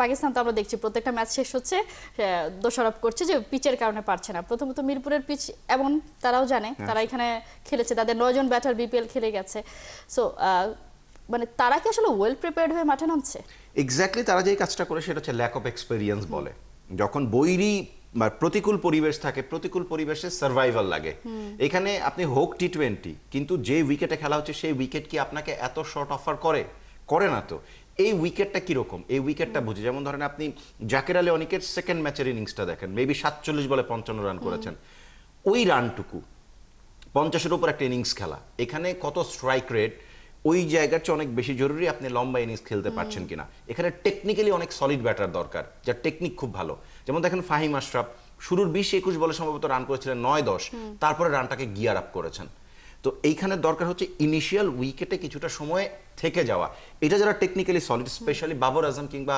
পাকিস্তান তো আমরা দেখছি প্রত্যেকটা ম্যাচ শেষ হচ্ছে দোষারোপ করছে যে পিচের কারণে পারছে না। প্রথমত মিরপুরের পিচ এমন, তারাও জানে, তারা এখানে খেলেছে, তাদের 9 জন ব্যাটার বিপিএল খেলে গেছে। সো মানে তারা কি আসলে ওয়েল প্রিপেয়ার্ড হয়ে মাঠে নামছে? এক্স্যাক্টলি, তারা যেই কাজটা করে সেটা হচ্ছে ল্যাক অফ এক্সপেরিয়েন্স বলে। যখন বৈরী বা প্রতিকূল পরিবেশ থাকে, প্রতিকূল পরিবেশে সার্ভাইভাল লাগে। এখানে আপনি হোক টি20, কিন্তু যে উইকেটে খেলা হচ্ছে সেই উইকেট কি আপনাকে এত শর্ট অফার করে না তো। এই উইকেটটা কিরকম, এই উইকেটটা বুঝি। যেমন ধরেন আপনি জাকির আলী অনিকের সেকেন্ড ম্যাচের ইনিংসটা দেখেন, মেবি 47 বলে 55 রান করেছেন। ওই রানটুকু 50-এর উপর একটা ইনিংস খেলা, এখানে কত স্ট্রাইক রেট, ওই জায়গার চেয়ে অনেক বেশি জরুরি আপনি লম্বা ইনিংস খেলতে পারছেন কিনা। এখানে টেকনিক্যালি অনেক সলিড ব্যাটার দরকার, যার টেকনিক খুব ভালো। যেমন দেখেন ফাহিম আশরাফ শুরুর 20-21 বলে সম্ভবত রান করেছিলেন 9-10, তারপরে রানটাকে গিয়ার আপ করেছেন। তো এইখানে দরকার হচ্ছে ইনিশিয়াল উইকেটে কিছুটা সময় থেকে যাওয়া। এটা যারা technically solid, specially Babar Azam কিংবা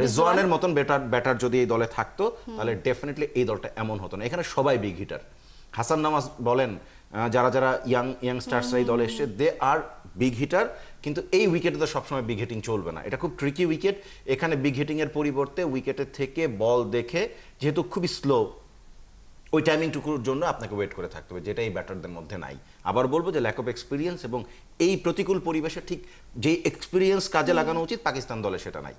রেজওয়ানের মতন ব্যাটার যদি এই দলে থাকতো, তাহলে ডেফিনেটলি এই দলটা এমন হতো না। এখানে সবাই বিগ হিটার, হাসান নামাজ বলেন, যারা যারা ইয়াংস্টার্স এই দলে এসছে, দে আর বিগ হিটার। কিন্তু এই উইকেটে তো সবসময় বিগ হিটিং চলবে না, এটা খুব ট্রিকি উইকেট। এখানে বিগ হিটিং এর পরিবর্তে উইকেটের থেকে বল দেখে, যেহেতু খুবই স্লো, ওই টাইমিংটুকুর জন্য আপনাকে ওয়েট করে থাকতে হবে, যেটা এই ব্যাটারদের মধ্যে নাই। আবার বলবো যে ল্যাক অফ এক্সপিরিয়েন্স, এবং এই প্রতিকূল পরিবেশে ঠিক যে এক্সপিরিয়েন্স কাজে লাগানো উচিত পাকিস্তান দলে সেটা নাই।